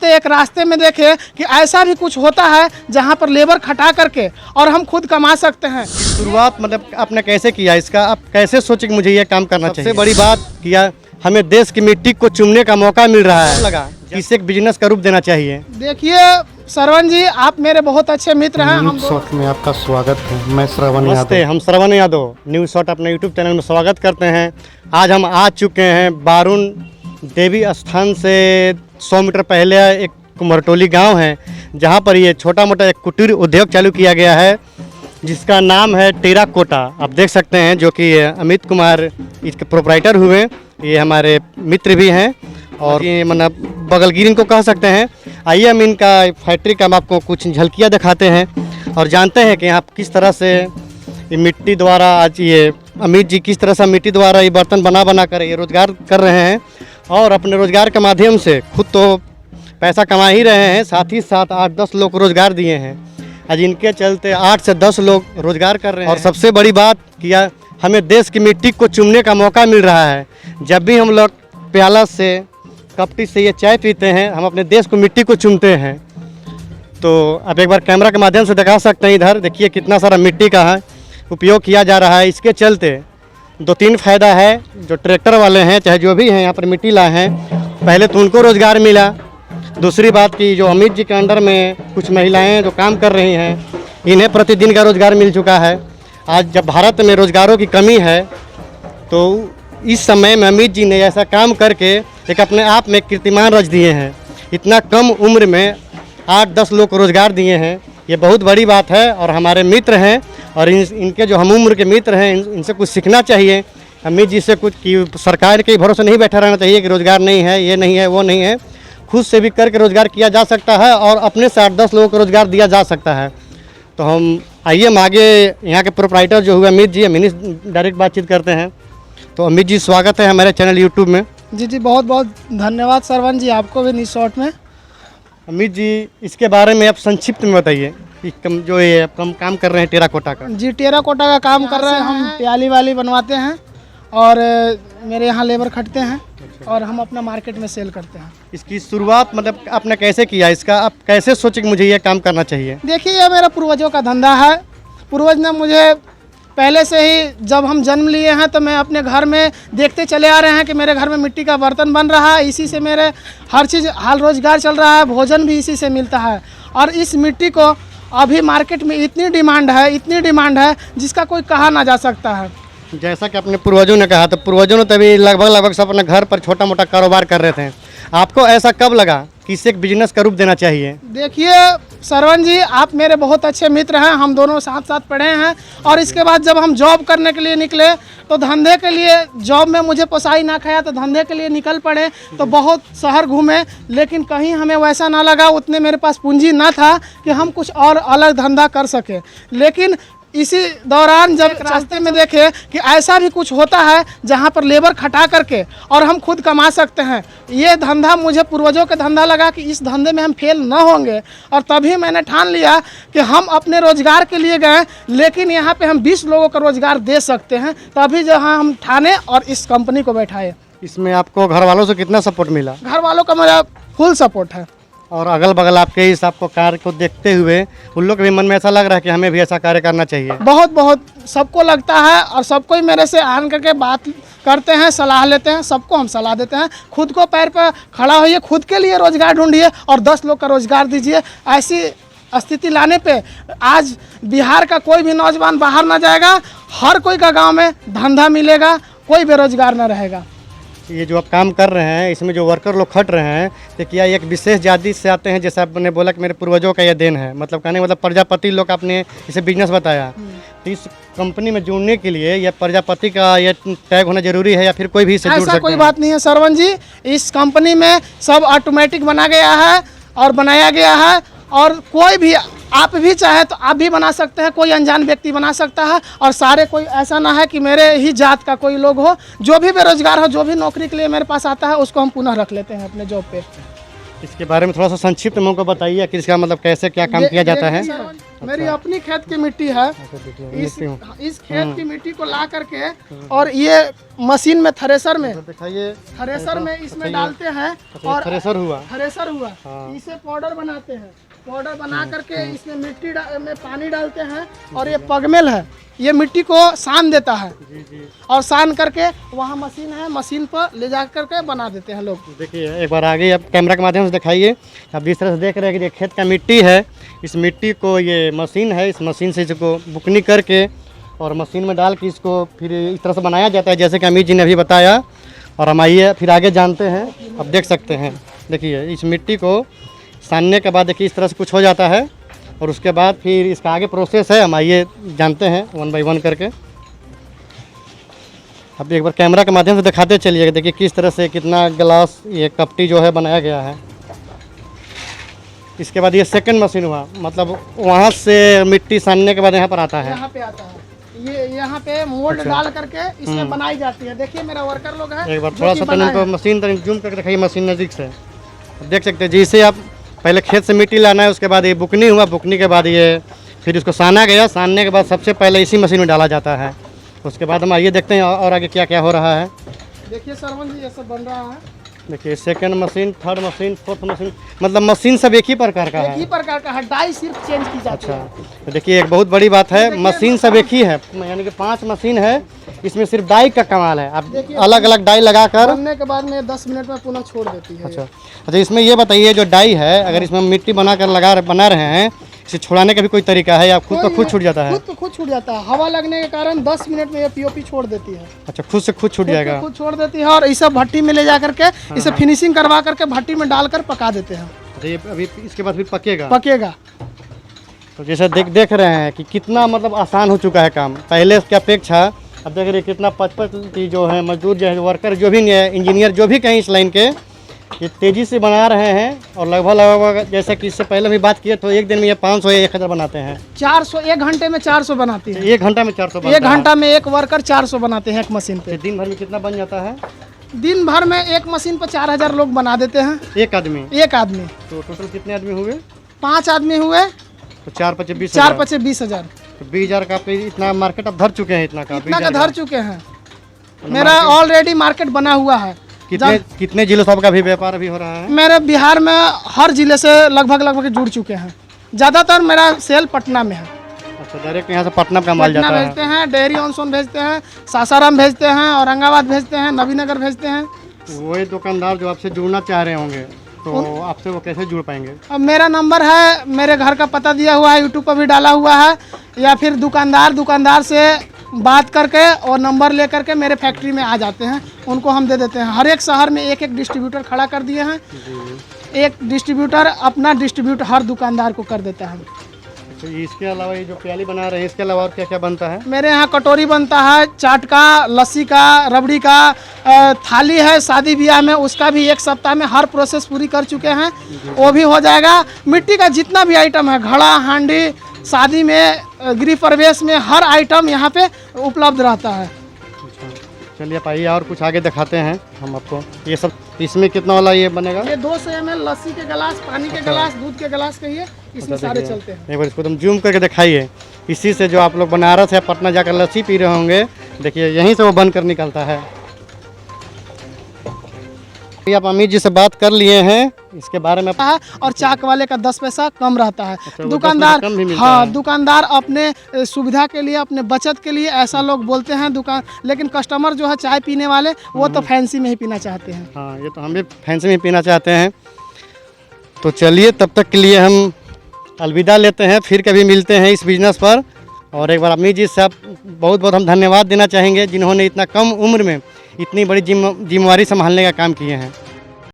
चलते एक रास्ते में देखे कि ऐसा भी कुछ होता है जहाँ पर लेबर खटा करके और हम खुद कमा सकते हैं। शुरुआत मतलब आपने कैसे किया इसका, आप कैसे सोचे कि मुझे ये काम करना चाहिए? सबसे बड़ी बात किया, हमें देश की मिट्टी को चूमने का मौका मिल रहा है, लगा इसे एक बिजनेस का रूप देना चाहिए। देखिए श्रवण जी, आप मेरे बहुत अच्छे मित्र हैं। हम शॉट में आपका स्वागत है। मैं श्रवण नमस्ते, यादव। हम श्रवण यादव न्यूज़ शॉट अपने यूट्यूब चैनल में स्वागत करते हैं। आज हम आ चुके हैं बारुण देवी स्थान से 100 मीटर पहले एक कुमरटोली गांव है, जहां पर ये छोटा मोटा एक कुटीर उद्योग चालू किया गया है जिसका नाम है टेराकोटा। आप देख सकते हैं जो कि अमित कुमार इसके प्रोपराइटर हुए, ये हमारे मित्र भी हैं और ये मतलब बगलगिरी इनको कह सकते हैं। आइए हम इनका फैक्ट्री का हम आपको कुछ झलकियाँ दिखाते हैं और जानते हैं कि यहाँ किस तरह से ये मिट्टी द्वारा आज ये अमित जी किस तरह से मिट्टी द्वारा ये बर्तन बना कर ये रोज़गार कर रहे हैं और अपने रोज़गार के माध्यम से खुद तो पैसा कमा ही रहे हैं, साथ ही साथ 8-10 लोग को रोज़गार दिए हैं। आज इनके चलते 8 से 10 लोग रोज़गार कर रहे हैं। और सबसे बड़ी बात किया, हमें देश की मिट्टी को चूमने का मौका मिल रहा है। जब भी हम लोग प्याला से कपटी से ये चाय पीते हैं, हम अपने देश को मिट्टी को चूमते हैं। तो आप एक बार कैमरा के माध्यम से दिखा सकते हैं, इधर देखिए कितना सारा मिट्टी का है उपयोग किया जा रहा है। इसके चलते 2-3 फ़ायदा है। जो ट्रैक्टर वाले हैं चाहे जो भी हैं यहाँ पर मिट्टी लाए हैं, पहले तो उनको रोज़गार मिला। दूसरी बात की जो अमित जी के अंडर में कुछ महिलाएं जो काम कर रही हैं, इन्हें प्रतिदिन का रोज़गार मिल चुका है। आज जब भारत में रोज़गारों की कमी है तो इस समय में अमित जी ने ऐसा काम करके एक अपने आप में कीर्तिमान रच दिए हैं। इतना कम उम्र में 8-10 लोग को रोज़गार दिए हैं, ये बहुत बड़ी बात है। और हमारे मित्र हैं और इनके जो हम उम्र के मित्र हैं, इनसे कुछ सीखना चाहिए। अमित जी से कुछ कि सरकार के भरोसे नहीं बैठा रहना चाहिए कि रोज़गार नहीं है, ये नहीं है, वो नहीं है। खुद से भी करके रोज़गार किया जा सकता है और अपने से 8-10 लोगों को रोज़गार दिया जा सकता है। तो हम आइए हम आगे यहाँ के प्रोपराइटर जो हुए अमित जी, हम इन्हीं डायरेक्ट बातचीत करते हैं। तो अमित जी स्वागत है हमारे चैनल यूट्यूब में। जी बहुत बहुत धन्यवाद श्रवण जी, आपको भी न्यूज़ शॉट में। अमित जी इसके बारे में आप संक्षिप्त में बताइए कि जो ये हम काम कर रहे हैं टेराकोटा का। जी टेराकोटा का काम कर रहे हैं हम, प्याली वाली बनवाते हैं और मेरे यहाँ लेबर खटते हैं और हम अपना मार्केट में सेल करते हैं। इसकी शुरुआत मतलब आपने कैसे किया, इसका आप कैसे सोचे कि मुझे ये काम करना चाहिए? देखिए ये मेरा पूर्वजों का धंधा है। पूर्वज ने मुझे पहले से ही, जब हम जन्म लिए हैं तो मैं अपने घर में देखते चले आ रहे हैं कि मेरे घर में मिट्टी का बर्तन बन रहा है। इसी से मेरे हर चीज़ हाल रोज़गार चल रहा है, भोजन भी इसी से मिलता है। और इस मिट्टी को अभी मार्केट में इतनी डिमांड है जिसका कोई कहा ना जा सकता है। जैसा कि अपने पूर्वजों ने कहा, तो पूर्वजों ने तभी लगभग सब अपने घर पर छोटा मोटा कारोबार कर रहे थे। आपको ऐसा कब लगा कि इसे एक बिजनेस का रूप देना चाहिए? देखिए श्रवण जी, आप मेरे बहुत अच्छे मित्र हैं, हम दोनों साथ साथ पढ़े हैं। और इसके बाद जब हम जॉब करने के लिए निकले तो धंधे के लिए, जॉब में मुझे पोसाई ना खाया तो धंधे के लिए निकल पड़े। तो बहुत शहर घूमे, लेकिन कहीं हमें वैसा ना लगा, उतने मेरे पास पूंजी ना था कि हम कुछ और अलग धंधा कर सके। लेकिन इसी दौरान जब रास्ते में देखे कि ऐसा भी कुछ होता है जहाँ पर लेबर खटा करके और हम खुद कमा सकते हैं, ये धंधा मुझे पूर्वजों का धंधा लगा कि इस धंधे में हम फेल न होंगे। और तभी मैंने ठान लिया कि हम अपने रोज़गार के लिए गए, लेकिन यहाँ पे हम 20 लोगों का रोज़गार दे सकते हैं। तभी जहाँ हम ठाने और इस कंपनी को बैठाए। इसमें आपको घर वालों से कितना सपोर्ट मिला? घर वालों का मेरा फुल सपोर्ट है। और अगल बगल आपके इस आपको कार्य को देखते हुए उन लोग के भी मन में ऐसा लग रहा है कि हमें भी ऐसा कार्य करना चाहिए? बहुत सबको लगता है और सबको ही मेरे से आन करके बात करते हैं, सलाह लेते हैं। सबको हम सलाह देते हैं, खुद को पैर पर खड़ा होइए, खुद के लिए रोज़गार ढूंढिए और 10 लोग का रोज़गार दीजिए। ऐसी स्थिति लाने पे आज बिहार का कोई भी नौजवान बाहर ना जाएगा, हर कोई का गाँव में धंधा मिलेगा, कोई बेरोजगार न रहेगा। ये जो आप काम कर रहे हैं, इसमें जो वर्कर लोग खट रहे हैं, तो क्या एक विशेष जाति से आते हैं? जैसे आपने बोला कि मेरे पूर्वजों का यह देन है, मतलब कहने मतलब प्रजापति लोग, आपने इसे बिजनेस बताया। तो इस कंपनी में जुड़ने के लिए यह प्रजापति का यह टैग होना जरूरी है या फिर कोई भी इससे जुड़ सकता है? ऐसा कोई बात नहीं है श्रवण जी, इस कंपनी में सब ऑटोमेटिक बना गया है और बनाया गया है। और कोई भी, आप भी चाहे तो आप भी बना सकते हैं, कोई अनजान व्यक्ति बना सकता है। और सारे, कोई ऐसा ना है कि मेरे ही जात का कोई लोग हो। जो भी बेरोजगार हो, जो भी नौकरी के लिए मेरे पास आता है, उसको हम पुनः रख लेते हैं अपने जॉब पे। इसके बारे में थोड़ा सा संक्षिप्त में हमको बताइए कि इसका मतलब कैसे क्या काम किया जाता है? मेरी अपनी खेत की मिट्टी है। इस खेत की मिट्टी को ला करके और ये मशीन में थ्रेसर में दिखाइए, थ्रेसर में इसमें डालते हैं और थ्रेसर हुआ। थ्रेसर हुआ हाँ। इसे पाउडर बनाते हैं। पाउडर बना करके इसमें मिट्टी में पानी डालते हैं और ये पगमेल है, ये मिट्टी को सान देता है जी जी। और सान करके वहाँ मशीन है, मशीन पर ले जा करके बना देते हैं लोग। देखिए एक बार आगे आप कैमरा के माध्यम से दिखाइए। आप जिस तरह से देख रहे हैं कि ये खेत का मिट्टी है, इस मिट्टी को ये मशीन है, इस मशीन से इसको बुकनी करके और मशीन में डाल के इसको फिर इस तरह से बनाया जाता है जैसे कि अमित जी ने अभी बताया। और हम आइए फिर आगे जानते हैं। अब देख सकते हैं, देखिए इस मिट्टी को सानने के बाद देखिए इस तरह से कुछ हो जाता है और उसके बाद फिर इसका आगे प्रोसेस है, हम आइए जानते हैं 1 बाय 1 करके। अब एक बार कैमरा के माध्यम से दिखाते चलिएगा। देखिए किस तरह से कितना ग्लास ये कपटी जो है बनाया गया है। इसके बाद ये सेकंड मशीन हुआ, मतलब वहाँ से मिट्टी सानने के बाद यहाँ पर आता है। यहाँ पे आता है, ये यहाँ पे मोल्ड डाल करके इसमें बनाई जाती है। देखिए मेरा वर्कर लोग है। एक बार थोड़ा सा तनिक मशीन तनिक जूम करके दिखाइए, मशीन नज़दीक से देख सकते हैं। जैसे आप पहले खेत से मिट्टी लाना है, उसके बाद ये बुकनी हुआ, बुकनी के बाद ये फिर इसको साना गया, सानने के बाद सबसे पहले इसी मशीन में डाला जाता है। उसके बाद हम आइए देखते हैं और आगे क्या क्या हो रहा है। देखिए सरवन जी ये सब बन रहा है। देखिए second machine, third machine, fourth machine, मतलब मशीन सब एक ही प्रकार का एक है। ही प्रकार का है, डाई सिर्फ चेंज की जाती है। तो देखिए एक बहुत बड़ी बात है, मशीन सब एक ही है, यानी कि 5 मशीन है। इसमें सिर्फ डाई का कमाल है, आप अलग अलग डाई लगाकर बनने के बाद में 10 मिनट में पुनः छोड़ देती है। अच्छा इसमें ये बताइए जो डाई है, अगर इसमें मिट्टी बनाकर बना रहे हैं, इसे छुड़ाने का भी कोई तरीका है या खुद को खुद छूट जाता है? खुद छूट जाता है, हवा लगने के कारण 10 मिनट में ये पीओपी छोड़ देती है। अच्छा खुद से खुद छूट जाएगा? खुद छोड़ देती है और इसे भट्टी में ले जा करके इसे फिनिशिंग करवा करके भट्टी में डालकर पका देते हैं। ये अभी इसके बाद फिर पकेगा? पकेगा। तो जैसे देख रहे हैं कि कितना मतलब आसान हो चुका है काम पहले की अपेक्षा। अब देख रहे कितना 55 जो है मजदूर जो है, वर्कर जो भी है, इंजीनियर जो भी कहीं इस लाइन के, ये तेज़ी से बना रहे हैं। और लगभग जैसे कि इससे पहले भी बात किए तो एक दिन में ये 500 या 1000 बनाते हैं। 400 1 घंटे में 400 बनाती है। 1 घंटा में 400? 1 घंटा में एक वर्कर 400 बनाते हैं एक मशीन पे। दिन भर में कितना बन जाता है? दिन भर में एक मशीन पर 4000 लोग बना देते हैं। एक आदमी? एक आदमी। तो टोटल कितने आदमी हुए? 5 आदमी हुए तो 4 5 20 4 5 20,000। तो 20,000 का आपके इतना मार्केट अब धर चुके हैं? इतना का धर चुके हैं। मेरा ऑलरेडी मार्केट बना हुआ है। कितने जिलों से आपका भी व्यापार अभी हो रहा है? मेरे बिहार में हर जिले से लगभग जुड़ चुके हैं। ज़्यादातर मेरा सेल पटना में है। अच्छा डायरेक्ट यहाँ से पटना का माल जाता है? भेजते हैं, डेयरी ऑनसोन भेजते हैं, सासाराम भेजते हैं, औरंगाबाद भेजते हैं, नबीनगर भेजते हैं। वही दुकानदार जो आपसे जुड़ना चाह रहे होंगे तो आपसे वो कैसे जुड़ पाएंगे? अब मेरा नंबर है, मेरे घर का पता दिया हुआ है, यूट्यूब पर भी डाला हुआ है, या फिर दुकानदार से बात करके और नंबर ले करके मेरे फैक्ट्री में आ जाते हैं, उनको हम दे देते हैं। हर एक शहर में एक डिस्ट्रीब्यूटर खड़ा कर दिए हैं। एक डिस्ट्रीब्यूटर अपना डिस्ट्रीब्यूट हर दुकानदार को कर देता है। तो इसके अलावा ये जो प्याली बना रहे हैं, इसके अलावा और क्या क्या बनता है? मेरे यहाँ कटोरी बनता है, चाट का, लस्सी का, रबड़ी का, थाली है शादी ब्याह में, उसका भी 1 सप्ताह में हर प्रोसेस पूरी कर चुके हैं, वो भी हो जाएगा। मिट्टी का जितना भी आइटम है, घड़ा, हांडी, शादी में, गृह प्रवेश में, हर आइटम यहाँ पे उपलब्ध रहता है। चलिए आप आइए और कुछ आगे दिखाते हैं हम आपको। ये सब इसमें कितना वाला ये बनेगा? ये 200 ml लस्सी के गिलास, पानी के गिलास, दूध के गिलास कहिए, इसमें सारे चलते हैं। एक बार इसको तुम जूम करके दिखाइए। इसी से जो आप लोग बनारस या पटना जाकर लस्सी पी रहे होंगे, देखिए यहीं से वो बन कर निकलता है। आप अमित जी से बात कर लिए हैं इसके बारे में? और चाक वाले का 10 पैसा कम रहता है। अच्छा, दुकानदार, कम भी मिलता हाँ है। दुकानदार अपने सुविधा के लिए, अपने बचत के लिए ऐसा लोग बोलते हैं दुकान, लेकिन कस्टमर जो है चाय पीने वाले, वो तो फैंसी में ही पीना चाहते हैं। हाँ ये तो हम भी फैंसी में पीना चाहते हैं। तो चलिए तब तक के लिए हम अलविदा लेते हैं, फिर कभी मिलते हैं इस बिज़नेस पर। और एक बार अमित जी से आप बहुत बहुत हम धन्यवाद देना चाहेंगे, जिन्होंने इतना कम उम्र में इतनी बड़ी जिम्मेवारी संभालने का काम किए हैं।